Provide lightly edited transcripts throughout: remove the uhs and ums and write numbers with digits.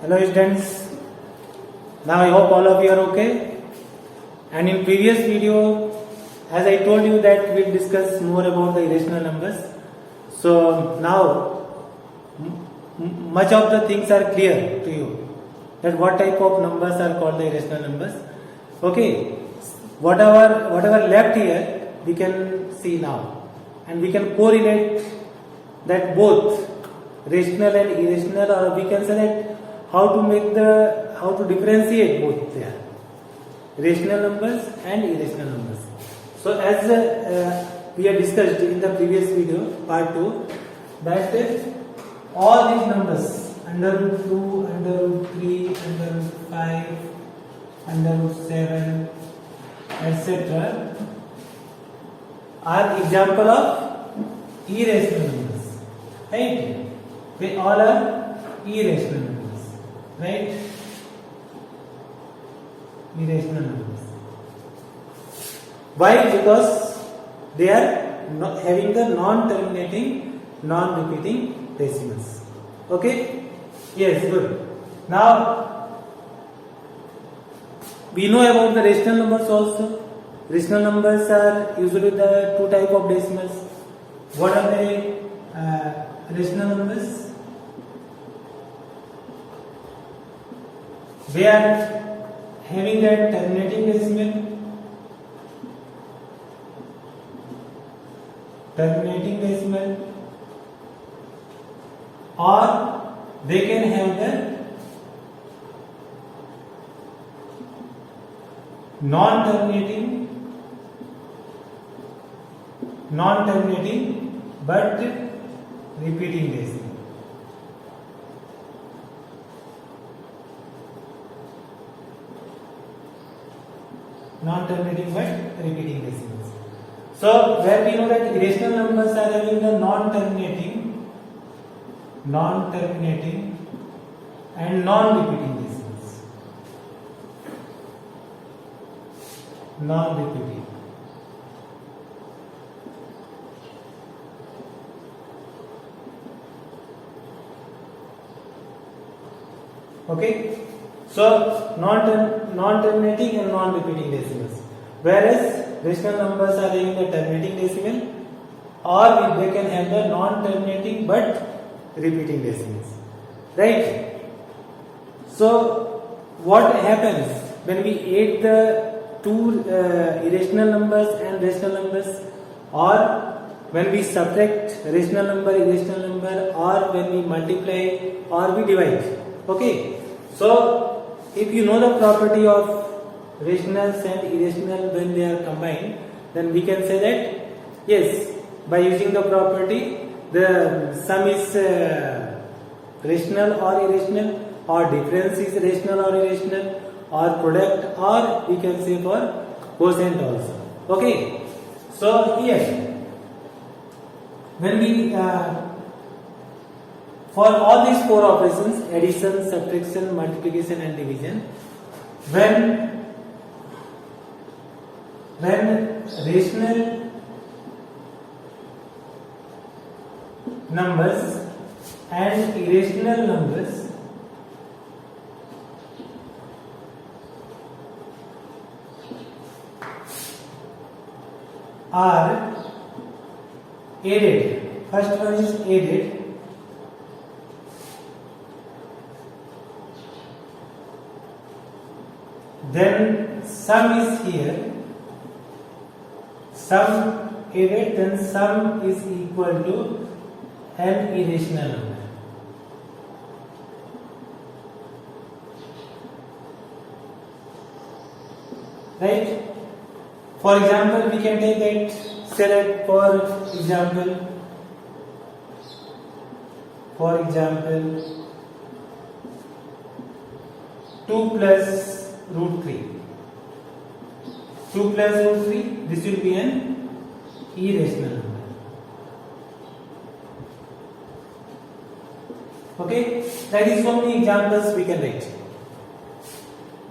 Hello students, now I hope all of you are okay. And in previous video, as I told you that we'll discuss more about the irrational numbers. So now much of the things are clear to you, that what type of numbers are called the irrational numbers. Okay, whatever left here we can see now, and we can correlate that both rational and irrational, or we can say that how to differentiate both there, rational numbers and irrational numbers. So as we have discussed in the previous video, part 2, that all these numbers under root 2, under root 3, under root 5, under root 7, etc. are example of irrational numbers, right? They all are irrational numbers, right? Irrational numbers. Why? Because they are not having the non-terminating, non-repeating decimals. Okay? Yes, good. Now we know about the rational numbers also. Rational numbers are usually the two type of decimals. What are the rational numbers? They are having that terminating decimal, or they can have the non-terminating but repeating decimal. Non-terminating but repeating decimals. So where we know that irrational numbers are having the non-terminating and non-repeating decimals. Non-repeating. Okay. So non-terminating and non-repeating decimals. Whereas rational numbers are having the terminating decimal, or they can have the non-terminating but repeating decimals. Right? So what happens when we add the two irrational numbers and rational numbers, or when we subtract rational number, irrational number, or when we multiply or we divide? Okay. So if you know the property of rationals and irrational when they are combined, then we can say that yes, by using the property, the sum is rational or irrational, or difference is rational or irrational, or product, or we can say for quotient also. Okay. So here, when we for all these four operations, addition, subtraction, multiplication and division, when rational numbers and irrational numbers are added, first one is added, then sum is here, sum added, then sum is equal to an irrational number. Right? For example, we can take that, select for example 2 plus root 3. 2 plus root 3, this will be an irrational number. Okay, that is so many examples we can write.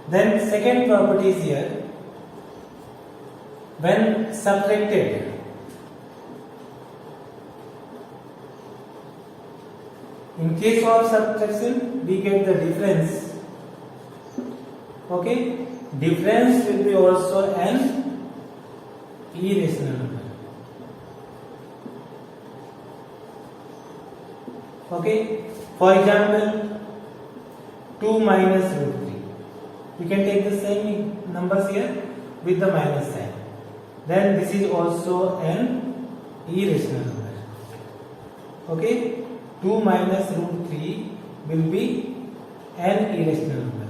Then second property is here, when subtracted, in case of subtraction, we get the difference. Okay, difference will be also an irrational number. Okay, for example, 2 minus root 3. We can take the same numbers here with the minus sign. Then this is also an irrational number. Okay, 2 minus root 3 will be an irrational number.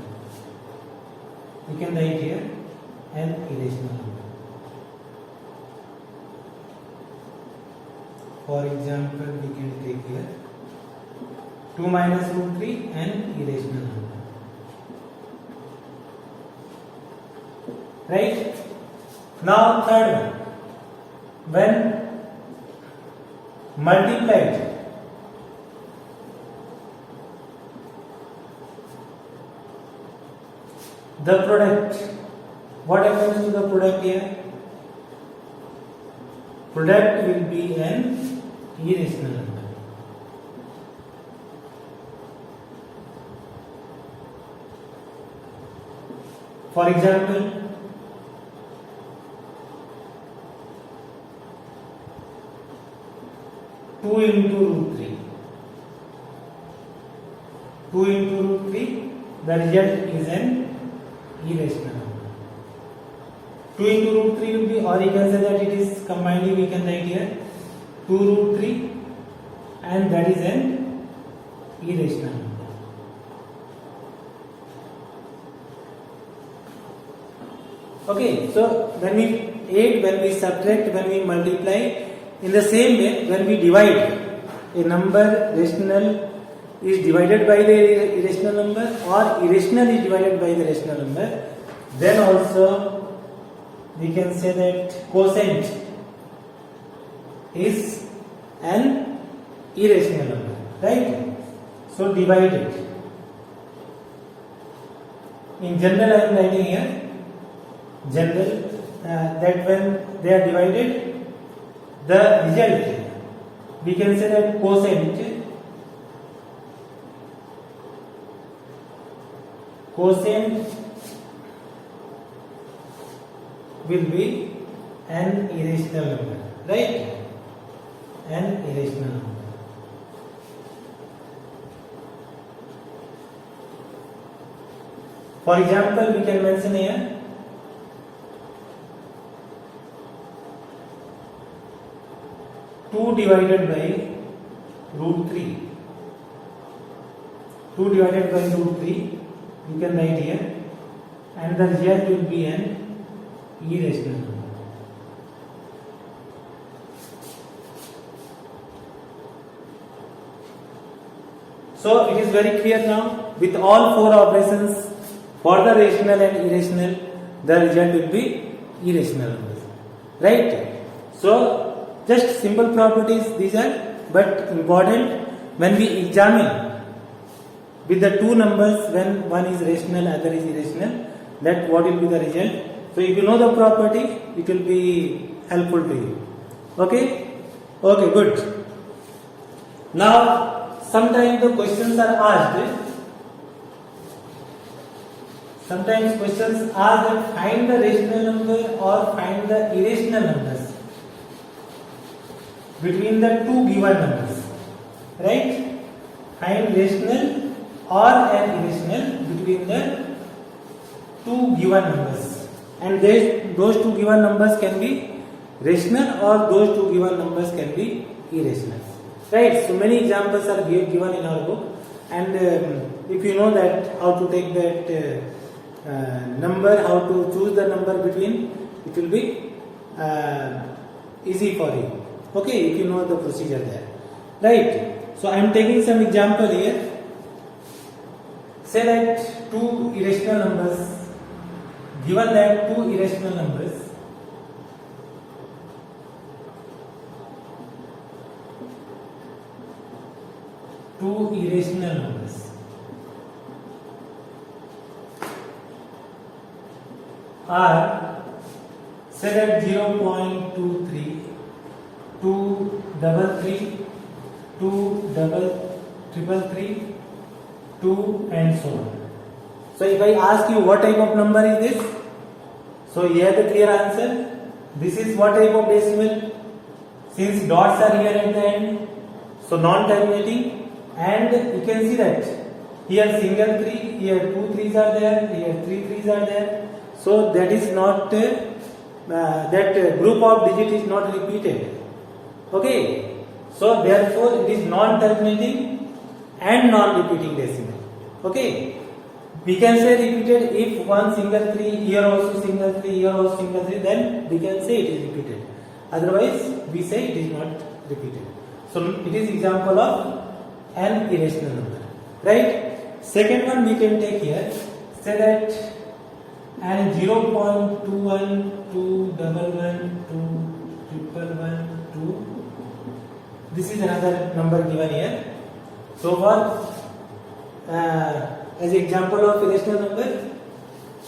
We can write here an irrational number. For example, we can take here 2 minus root 3 an irrational number. Right? Now third one. When multiplied the product, what happens to the product here? Product will be an irrational number. For example, 2 into root 3. 2 into root 3, the result is an irrational number. 2 into root 3 will be, or you can say that it is combined, we can write here 2 root 3 and that is an irrational number. Okay, so when we add, when we subtract, when we multiply, in the same way, when we divide, a number rational is divided by the irrational number or irrational is divided by the rational number, then also we can say that quotient is an irrational number, right? So divided. In general, I am writing here general that when they are divided, the result, we can say that quotient will be an irrational number, right? An irrational number. For example, we can mention here 2 divided by root 3. 2 divided by root 3, we can write here, and the result will be an irrational number. So it is very clear now, with all 4 operations for the rational and irrational, the result will be irrational numbers, right? So just simple properties these are, but important when we examine with the 2 numbers, when one is rational, other is irrational, that what will be the result. So if you know the property, it will be helpful to you. Okay? Okay, good. Now, sometimes the questions are asked. Sometimes questions ask that find the rational number or find the irrational numbers between the 2 given numbers, right? Find rational or an irrational between the 2 given numbers, and those 2 given numbers can be rational or those 2 given numbers can be irrational, right? So many examples are given in our book, and if you know that how to take that number, how to choose the number between, it will be easy for you. Okay, if you know the procedure there, right? So I am taking some example here. Say that 2 irrational numbers, given that 2 irrational numbers are, say that 0.23, 233, 233, 2 and so on. So if I ask you what type of number is this, so here the clear answer, this is what type of decimal, since dots are here at the end, so non-terminating, and you can see that here single 3, here 2 3s are there, here 3 3s are there, so that is not that group of digit is not repeated. Okay, so therefore it is non-terminating and non-repeating decimal. Okay, we can say repeated if one single 3, here also single 3, here also single 3, then we can say it is repeated. Otherwise, we say it is not repeated. So it is example of an irrational number, right? Second one we can take here. Say that and 0.21, 2, 11, 2, 111, 2. This is another number given here. So for as example of irrational number,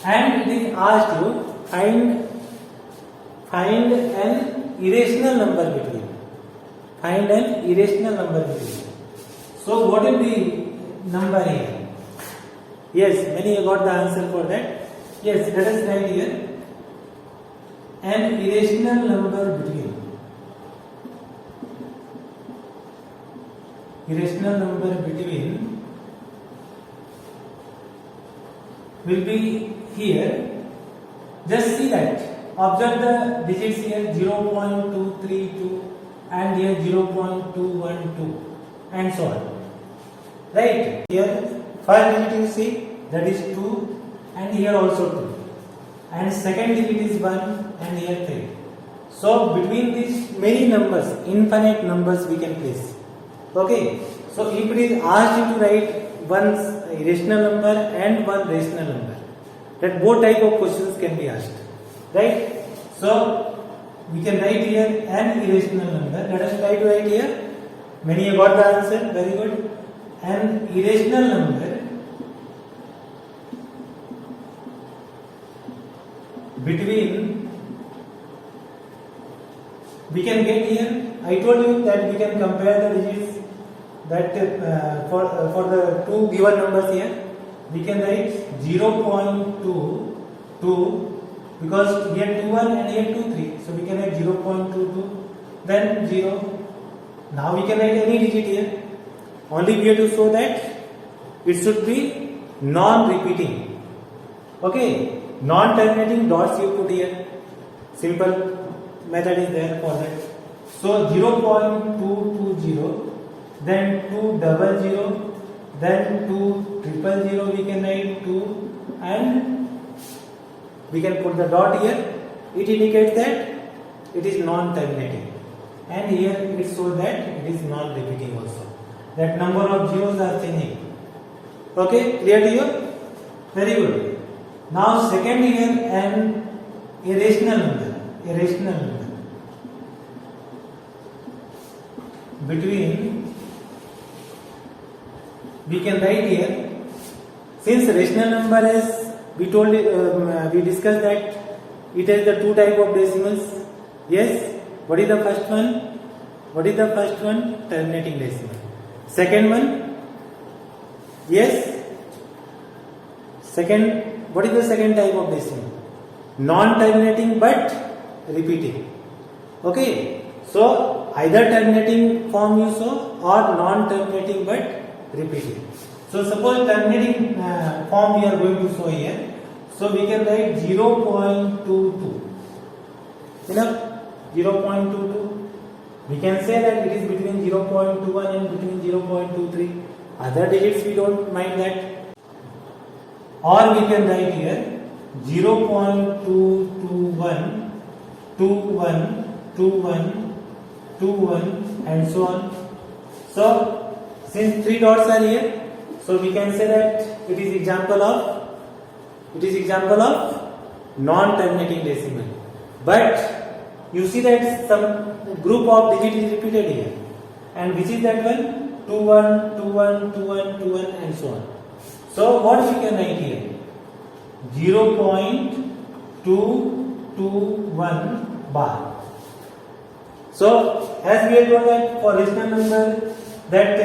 and it is asked you find an irrational number between. Find an irrational number between. So what will be number here? Yes, many have got the answer for that. Yes, let us write here an irrational number between. Irrational number between will be here. Just see that. Observe the digits here 0.232 and here 0.212 and so on. Right? Here first digit you see, that is 2, and here also 2, and second digit is 1 and here 3. So between these many numbers, infinite numbers we can place. Okay, so if it is asked you to write one irrational number and one rational number, that both type of questions can be asked, right? So we can write here an irrational number. Let us try to write here. Many have got the answer. Very good. An irrational number between, we can get here, I told you that we can compare the digits, that for the two given numbers here we can write 0.22 because here 21 and here 23, so we can write 0.22, then 0. Now we can write any digit here, only we have to show that it should be non-repeating. Okay, non-terminating dots you put here. Simple method is there for that. So 0.220, then 200, then 200 we can write 2, and we can put the dot here. It indicates that it is non-terminating, and here it shows that it is non-repeating also. That number of zeros are changing. Okay, clear to you? Very good. Now second here, an irrational number. Irrational number between, we can write here, since rational number is, we told we discussed that it has the two type of decimals. Yes, what is the first one? What is the first one? Terminating decimal. Second one? Yes. Second, what is the second type of decimal? Non-terminating but repeating. Okay, so either terminating form you show or non-terminating but repeating. So suppose terminating form we are going to show here. So we can write 0.22. Enough? 0.22. We can say that it is between 0.21 and between 0.23. Other digits we don't mind that. Or we can write here 0.221, 21, 21, 21 and so on. So since three dots are here, so we can say that it is example of non-terminating decimal. But you see that some group of digits is repeated here, and which is that one? 21, 21, 21, 21 and so on. So what we can write here? 0.221 bar. So as we have told that for rational number, that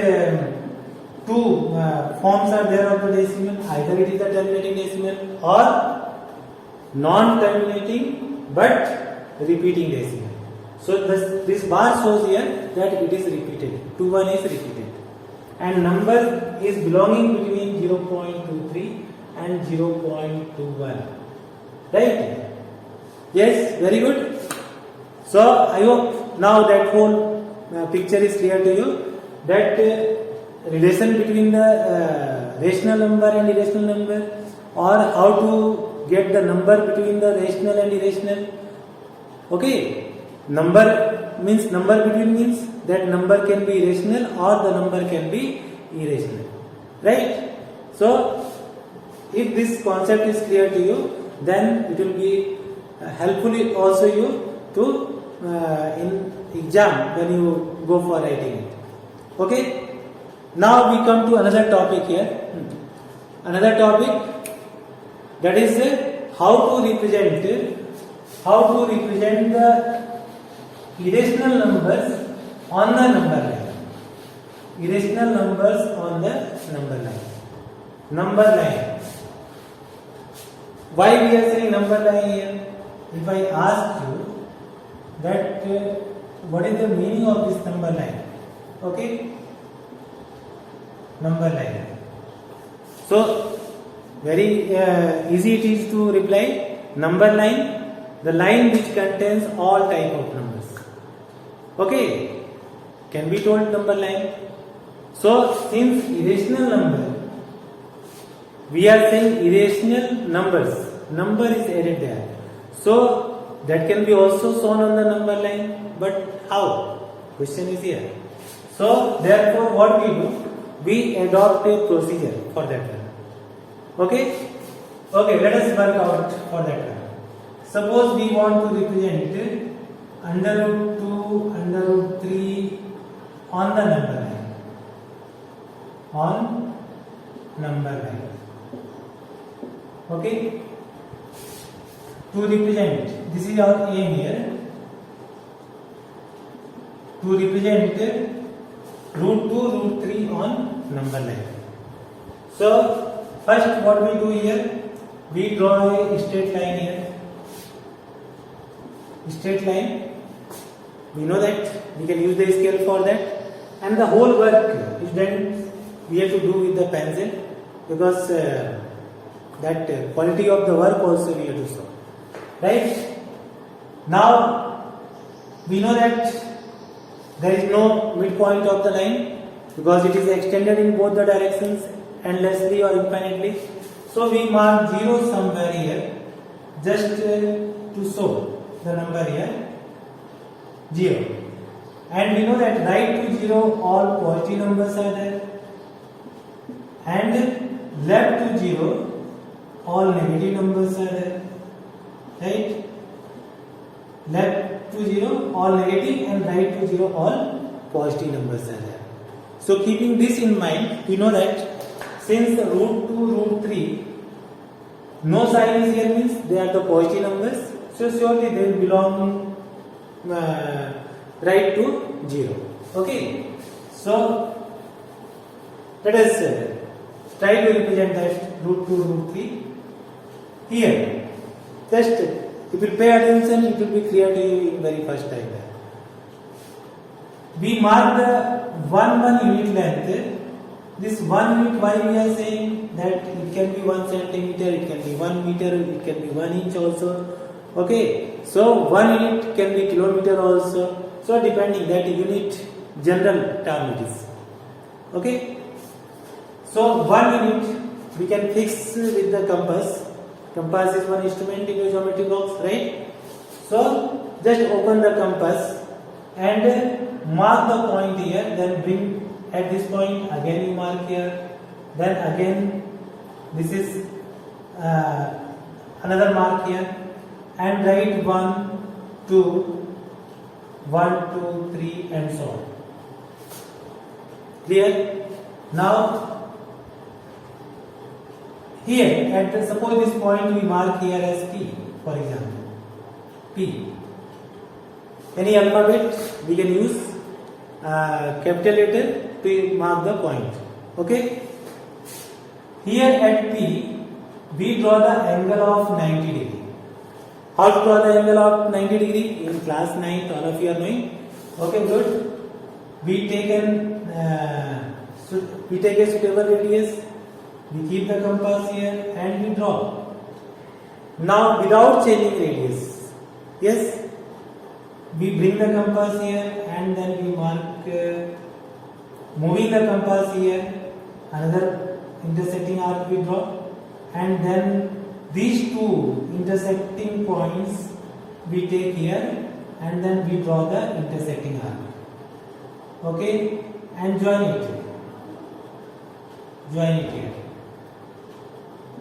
two forms are there of the decimal. Either it is a terminating decimal or non-terminating but repeating decimal. So this bar shows here that it is repeated. 21 is repeated, and number is belonging between 0.23 and 0.21. Right? Yes, very good. So I hope now that whole picture is clear to you, that relation between the rational number and irrational number, or how to get the number between the rational and irrational. Okay, number between means that number can be rational or the number can be irrational. Right? So if this concept is clear to you, then it will be helpful also you to in exam when you go for writing it. Okay. Now we come to another topic here. Another topic, that is how to represent the irrational numbers on the number line. Irrational numbers on the number line. Number line. Why we are saying number line here? If I ask you that what is the meaning of this number line? Okay, number line. So very easy it is to reply. Number line, the line which contains all type of numbers. Okay, can be told number line. So since irrational number, we are saying irrational numbers. Number is added there. So that can be also shown on the number line. But how? Question is here. So therefore what we do? We adopt a procedure for that one. Okay? Okay, let us work out for that one. Suppose we want to represent under root 2, under root 3 on the number line. On number line. Okay? To represent, this is our aim here. To represent root 2, root 3 on number line. So first what we do here, we draw a straight line here. Straight line. We know that we can use the scale for that, and the whole work is done. We have to do with the pencil, because that quality of the work also we have to show. Right? Now we know that there is no midpoint of the line, because it is extended in both the directions endlessly or infinitely. So we mark 0 somewhere here, just to show the number here 0. And we know that right to 0 all positive numbers are there, and left to 0 all negative numbers are there. Right? Left to 0 all negative and right to 0 all positive numbers are there. So keeping this in mind, we know that since the root 2, root 3, no sign is here means they are the positive numbers. So surely they will belong right to 0. Okay. So let us try to represent that root 2, root 3 here. Just if you pay attention, it will be clear to you in very first time. We mark the 1 unit length. This 1 unit, why we are saying that it can be 1 centimeter, it can be 1 meter, it can be 1 inch also. Okay, so 1 unit can be kilometer also. So depending that unit, general term it is. Okay, so 1 unit we can fix with the compass. Compass is one instrument in your geometry box, right? So just open the compass and mark the point here, then bring at this point, again you mark here, then again this is another mark here, and write 1, 2, 1, 2, 3 and so on. Clear? Now here, at suppose this point we mark here as P, for example, P. Any alphabet we can use capital letter to mark the point. Okay. Here at P, we draw the angle of 90 degree. How to draw the angle of 90 degree? In class 9th, all of you are knowing. Okay, good. We take a suitable radius. We keep the compass here and we draw. Now, without changing radius, yes, we bring the compass here and then we mark. Moving the compass here, another intersecting arc we draw, and then these two intersecting points we take here and then we draw the intersecting arc. Okay, and join it here.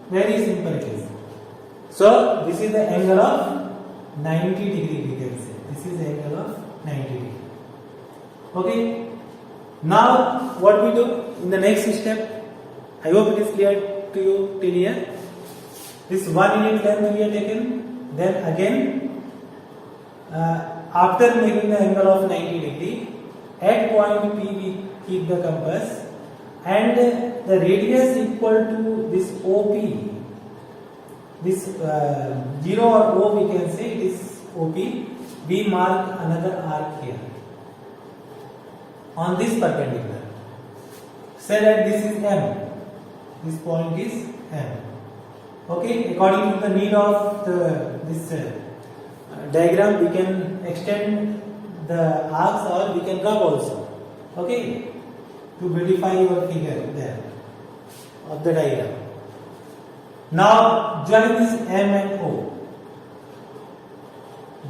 Very simple it is. So this is the angle of 90 degree, we can say. This is the angle of 90 degree. Okay. Now what we do in the next step, I hope it is clear to you till here. This 1 unit length we have taken, then again after making the angle of 90 degree, at point P we keep the compass and the radius equal to this OP, this 0 or O we can say, it is OP, we mark another arc here on this perpendicular. Say that this is M. This point is M. Okay, according to the need of this diagram, we can extend the arcs or we can drop also. Okay, to beautify your figure there of the diagram. Now join this M and O.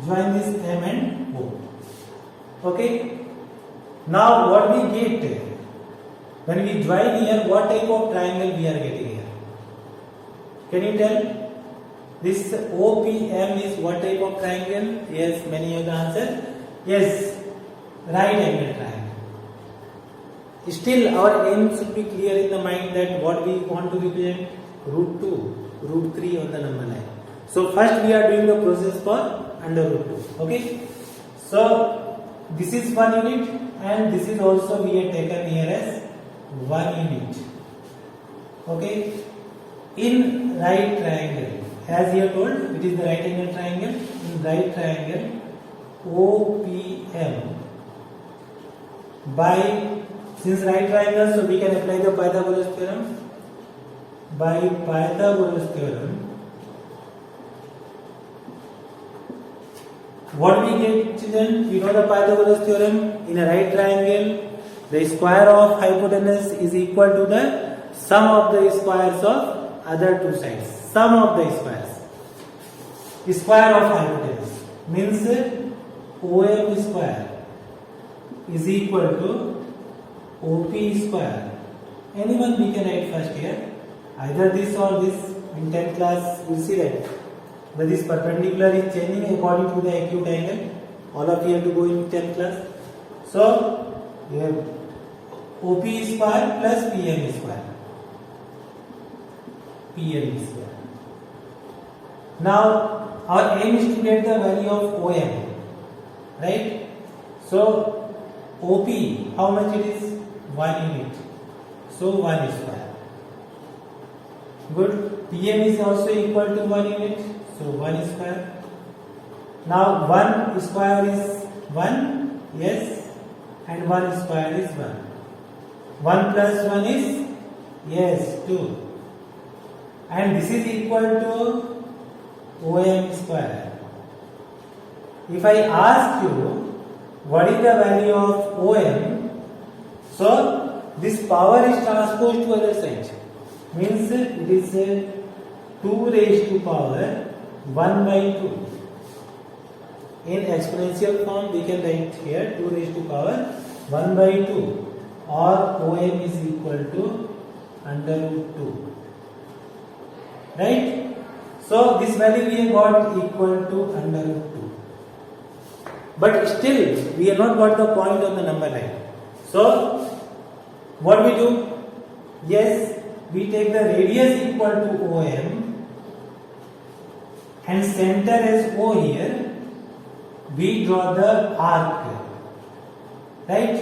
Join this M and O. Okay. Now what we get when we join here, what type of triangle we are getting here? Can you tell? This OPM is what type of triangle? Yes, many of the answer. Yes, right angle triangle. Still our aim should be clear in the mind that what we want to represent, root 2, root 3 on the number line. So first we are doing the process for under root 2. Okay. So this is 1 unit and this is also we have taken here as 1 unit. Okay. In right triangle, as here told, it is the right angle triangle. In right triangle, OPM by, since right triangle, so we can apply the Pythagoras theorem. By Pythagoras theorem, what we get, children? We know the Pythagoras theorem. In a right triangle, the square of hypotenuse is equal to the sum of the squares of other two sides. Sum of the squares. Square of hypotenuse means OM square is equal to OP square. Anyone we can write first here. Either this or this. In 10th class, you will see that this perpendicular is changing according to the acute angle. All of you have to go in 10th class. So, we have OP square plus PM square. PM square. Now, our aim is to get the value of OM. Right? So, OP, how much it is? 1 unit. So, 1 square. Good. PM is also equal to 1 unit. So 1 square. Now 1 square is 1. Yes. And 1 square is 1. 1 plus 1 is, yes, 2. And this is equal to OM square. If I ask you what is the value of OM, so this power is transposed to other side. Means it is 2 raised to power 1 by 2. In exponential form we can write here 2 raised to power 1 by 2 or OM is equal to under root 2. Right? So this value we have got equal to under root 2. But still we have not got the point on the number line. So what we do? Yes, we take the radius equal to OM and center as O here. We draw the arc. Right?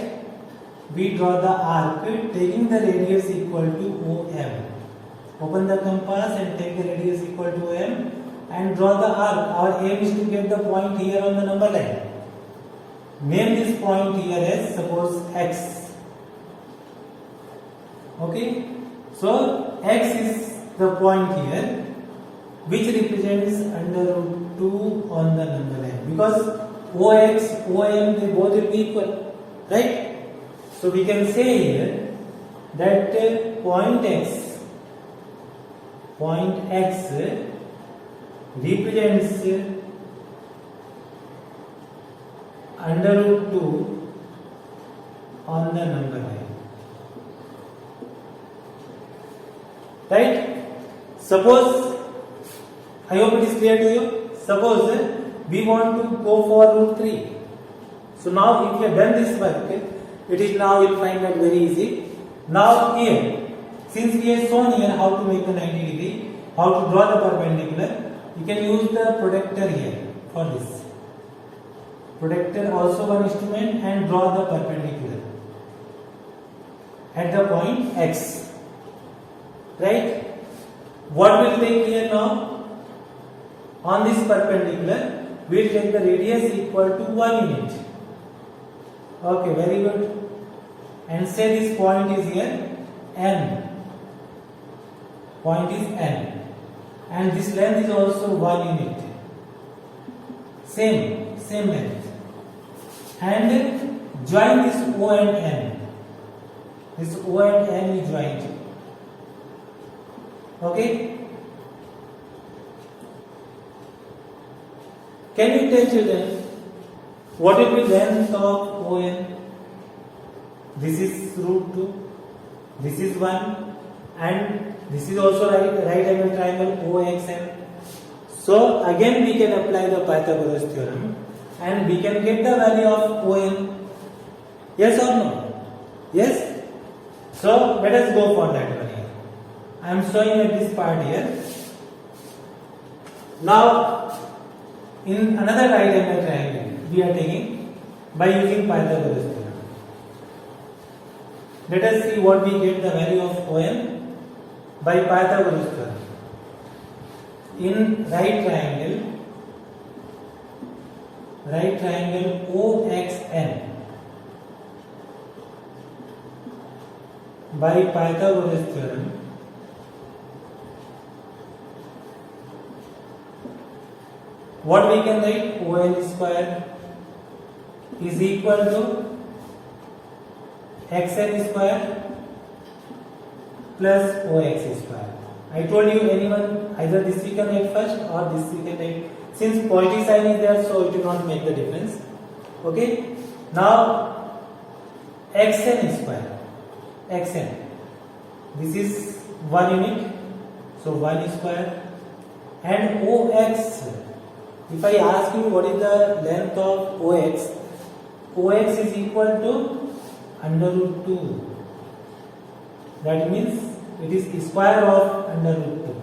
we draw the arc taking the radius equal to OM. Open the compass and take the radius equal to OM and draw the arc. Our aim is to get the point here on the number line. Name this point here as suppose X. Okay, so X is the point here which represents under root 2 on the number line, because OX, OM they both will be equal, right? So we can say here that point X represents under root 2 on the number line, right? Suppose, I hope it is clear to you. Suppose we want to go for root 3. So now if you have done this work, it is now you will find that very easy. Now here, since we have shown here how to make the 90 degree, how to draw the perpendicular, you can use the protractor here for this. Protractor also one instrument, and draw the perpendicular at the point X, right? What will take here now? On this perpendicular, we will take the radius equal to 1 unit. Okay, very good. And say this point is here N. Point is N. And this length is also 1 unit. Same length. And join this O and N. This O and N is joined. Okay? Can you tell children what will be length of ON? This is root 2, this is 1, and this is also right angle triangle OXN. So again we can apply the Pythagoras theorem and we can get the value of ON. Yes or no? Yes? So let us go for that one here. I am showing at this part here. Now in another right angle triangle we are taking by using Pythagoras theorem. Let us see what we get the value of ON by Pythagoras theorem. In right triangle OXN, by Pythagoras theorem, what we can write? ON square is equal to XN square plus OX square. I told you anyone, either this we can write first or this we can write. Since positive sign is there, so it will not make the difference. Okay. Now XN square. XN. This is 1 unit. So 1 square. And OX. If I ask you what is the length of OX, OX is equal to under root 2. That means it is square of under root 2.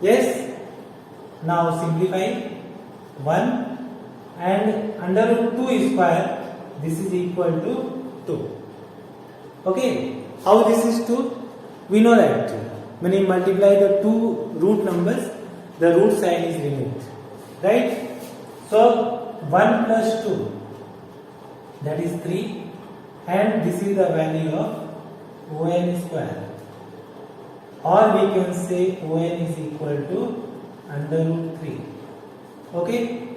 Yes? Now simplify 1 and under root 2 square, this is equal to 2. Okay? How this is 2? We know that when you multiply the two root numbers, the root sign is removed. Right? So 1 plus 2, that is 3, and this is the value of ON square. Or we can say ON is equal to under root 3. Okay?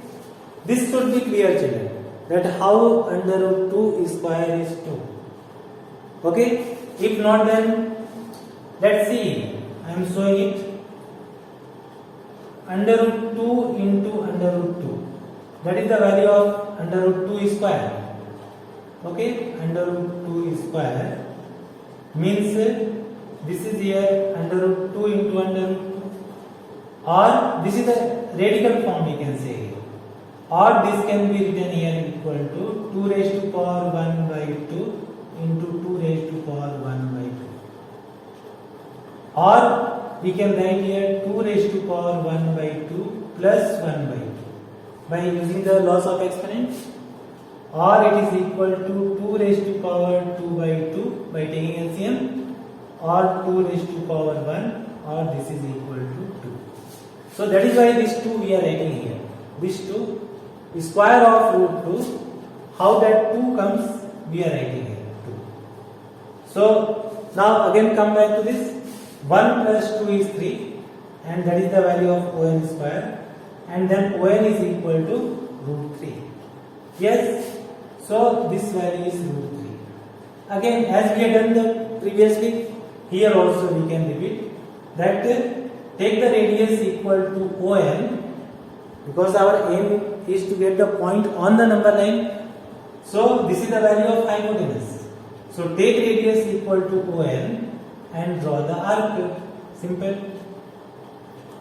This should be clear, children, that how under root 2 square is 2. Okay? If not, then let's see. I am showing it. Under root 2 into under root 2. That is the value of under root 2 square. Okay? Under root 2 square means this is here under root 2 into under root 2. Or this is the radical form we can say here. Or this can be written here equal to 2 raised to power 1 by 2 into 2 raised to power 1 by 2. Or we can write here 2 raised to power 1 by 2 plus 1 by 2 by using the laws of exponents. or it is equal to 2 raised to power 2 by 2 by taking LCM, or 2 raised to power 1, or this is equal to 2. So that is why this 2 we are writing here. This 2 is square of root 2. How that 2 comes, we are writing here 2. So now again come back to this. 1 plus 2 is 3, and that is the value of ON square, and then ON is equal to root 3. Yes, so this value is root 3. Again, as we have done the previously, here also we can repeat that take the radius equal to ON, because our aim is to get the point on the number line. So this is the value of hypotenuse. So take radius equal to ON and draw the arc. Simple.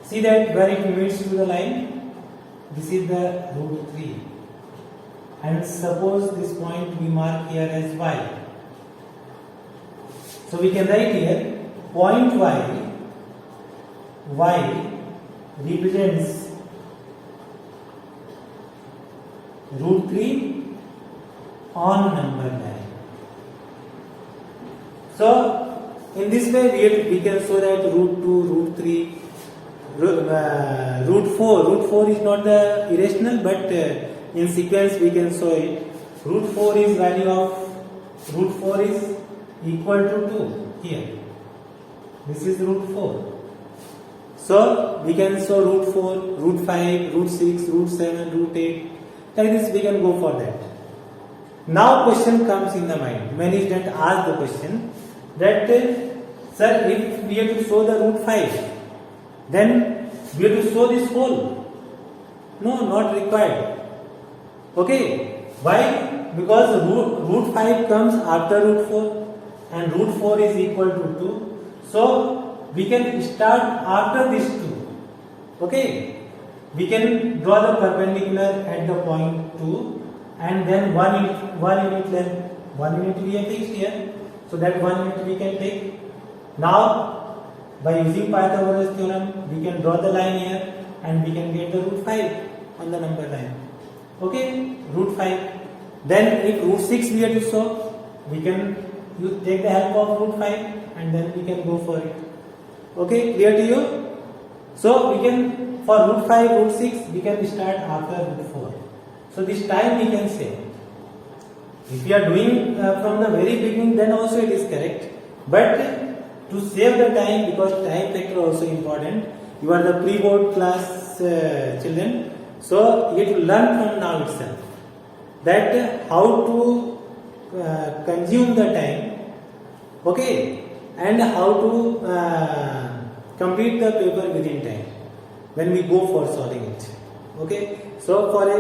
See that where it meets to the line, this is the root 3. And suppose this point we mark here as Y. So we can write here point Y represents root 3 on number line. So in this way we can show that root 2, root 3, root 4 is not the irrational, but in sequence we can show it. Root 4 is value of root 4 is equal to 2 here. This is root 4. So we can show root 4, root 5, root 6, root 7, root 8. Like this we can go for that. Now question comes in the mind. Many students ask the question that sir, if we have to show the root 5, then we have to show this whole. No, not required. Okay. Why? Because root 5 comes after root 4 and root 4 is equal to 2. So we can start after this 2. Okay. We can draw the perpendicular at the point 2 and then 1 unit length. 1 unit we have fixed here. So that 1 unit we can take. Now by using Pythagoras theorem we can draw the line here and we can get the root 5 on the number line. Okay, root 5. Then if root 6 we have to show, we can take the help of root 5 and then we can go for it. Okay, clear to you? So we can, for root 5, root 6 we can start after root 4. So this time we can say. If you are doing from the very beginning, then also it is correct. But to save the time, because time factor also important, you are the pre-board class children, so you have to learn from now itself that how to consume the time, okay, and how to complete the paper within time when we go for solving it. Okay, so for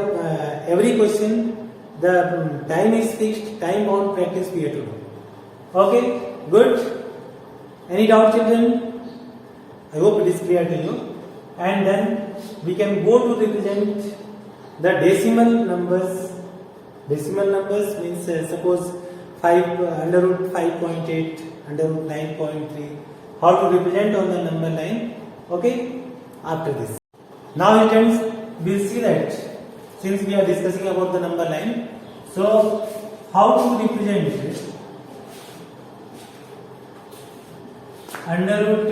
every question the time is fixed, time bound practice we have to do. Okay, good. Any doubt, children? I hope it is clear to you. And then we can go to represent the decimal numbers. Decimal numbers means suppose 5 under root 5.8, under root 9.3. How to represent on the number line? Okay, after this. Now students, we will see that since we are discussing about the number line, so how to represent it? Under root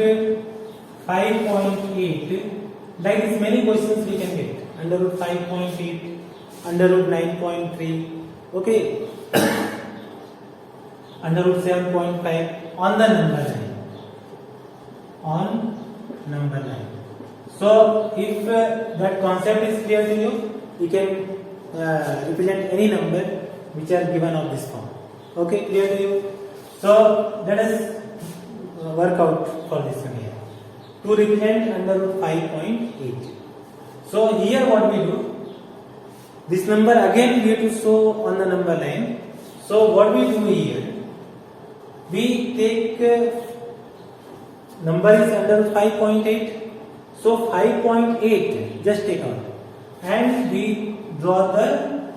5.8, like this many questions we can get. Under root 5.8, under root 9.3, okay, under root 7.5 on the number line. On number line. So if that concept is clear to you, you can represent any number which are given of this form. Okay, clear to you? So let us work out for this one here. To represent under root 5.8. So here what we do, this number again we have to show on the number line. So what we do here, we take number is under root 5.8. So 5.8 just take out and we draw the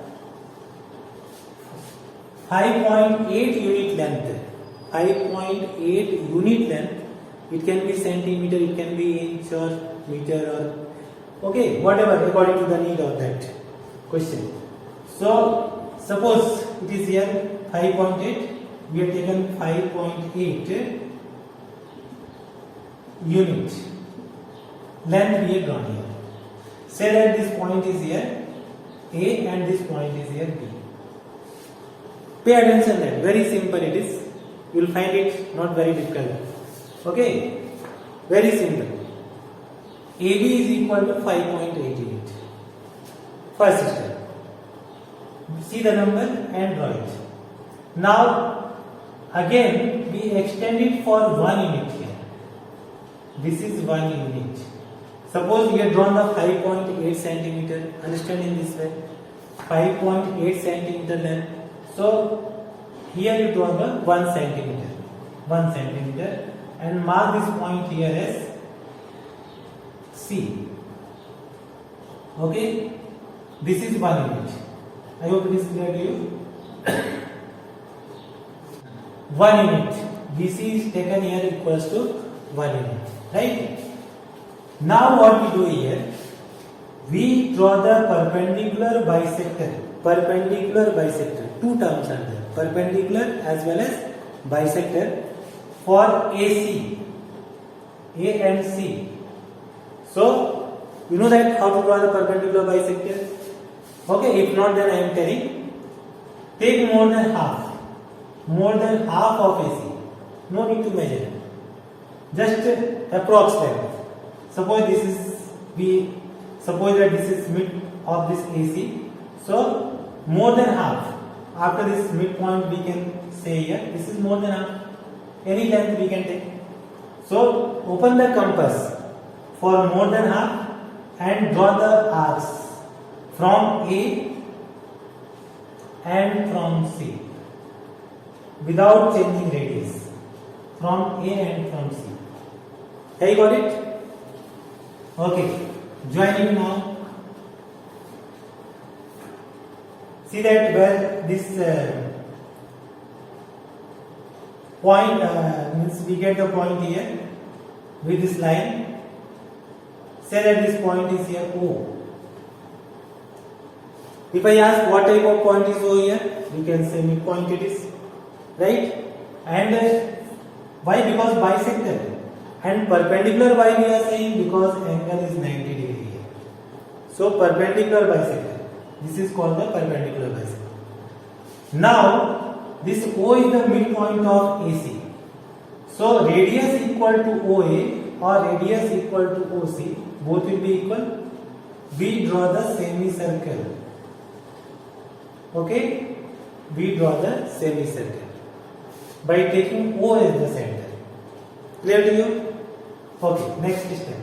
5.8 unit length. 5.8 unit length. It can be centimeter, it can be inch or meter or okay, whatever according to the need of that question. So suppose it is here 5.8, we have taken 5.8 unit length we have drawn here. Say that this point is here A and this point is here B. Pay attention that very simple it is. You will find it not very difficult. Okay, very simple. AB is equal to 5.8 unit. First step. See the number and draw it. Now again we extend it for 1 unit here. This is 1 unit. Suppose we have drawn the 5.8 centimeter. Understand in this way. 5.8 centimeter length. So here you draw the 1 centimeter. 1 centimeter and mark this point here as C. Okay. This is 1 unit. I hope it is clear to you. 1 unit. BC is taken here equals to 1 unit. Right? Now what we do here? We draw the perpendicular bisector. Perpendicular bisector. Two terms are there. Perpendicular as well as bisector for AC. A and C. So, you know that how to draw the perpendicular bisector? Okay, if not then I am telling. Take more than half. More than half of AC. No need to measure. Just approximate. Suppose this is suppose that this is mid of this AC. So more than half. After this midpoint we can say here this is more than half. Any length we can take. So open the compass for more than half and draw the arcs from A and from C without changing radius. From A and from C. Have you got it? Okay, join in now. See that where this point means we get the point here with this line. Say that this point is here O. If I ask what type of point is O here, you can say midpoint it is, right? And why? Because bisector. And perpendicular why we are saying? Because angle is 90 degree here. So perpendicular bisector. This is called the perpendicular bisector. Now this O is the midpoint of AC. So radius equal to OA or radius equal to OC, both will be equal. We draw the semicircle. Okay? We draw the semicircle by taking O as the center. Clear to you? Okay, next step.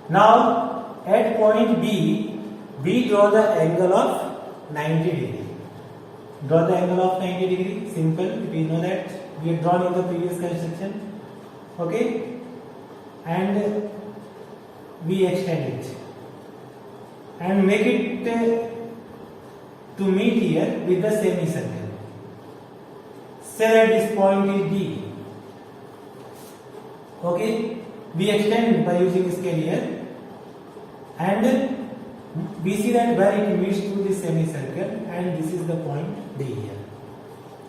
Now at point B, we draw the angle of 90 degree. Draw the angle of 90 degree. Simple. We know that we have drawn in the previous construction. Okay, and we extend it and make it to meet here with the semicircle. Say that this point is D. Okay, we extend by using scale here and we see that where it meets to this semicircle and this is the point D here.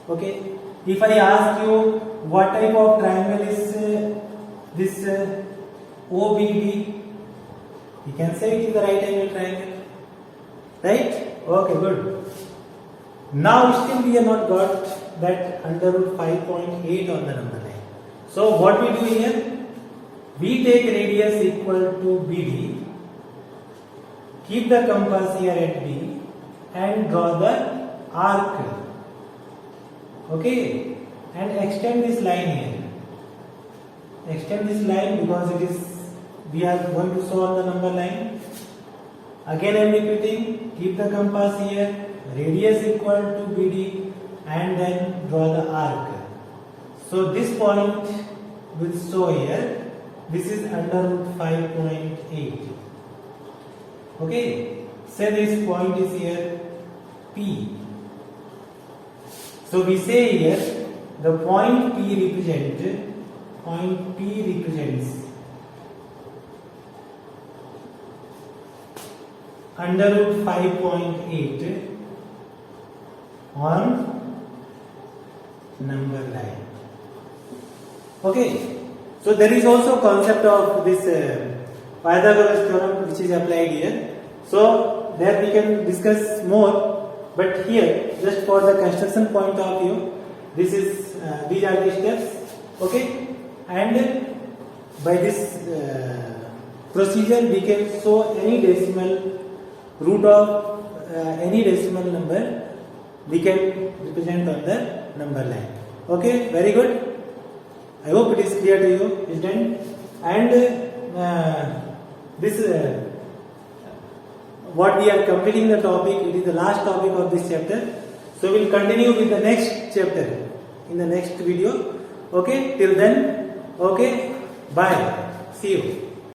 Okay, if I ask you what type of triangle is this OBD, you can say it is the right angle triangle, right? Okay, good. Now still we have not got that under root 5.8 on the number line. So what we do here? We take radius equal to BD, keep the compass here at B and draw the arc. Okay, and extend this line here. Extend this line because it is, we are going to show on the number line. Again I am repeating, keep the compass here, radius equal to BD and then draw the arc. So this point will show here. This is under root 5.8. Okay, say this point is here P. So we say here the point P represents under root 5.8 on number line. Okay, so there is also concept of this Pythagoras theorem which is applied here. So there we can discuss more, but here just for the construction point of view, this is these are the steps. Okay, and by this procedure we can show any decimal root of any decimal number we can represent on the number line. Okay, very good. I hope it is clear to you, is done. And this what we are completing the topic, it is the last topic of this chapter. So we will continue with the next chapter in the next video. Okay, till then, okay, bye, see you.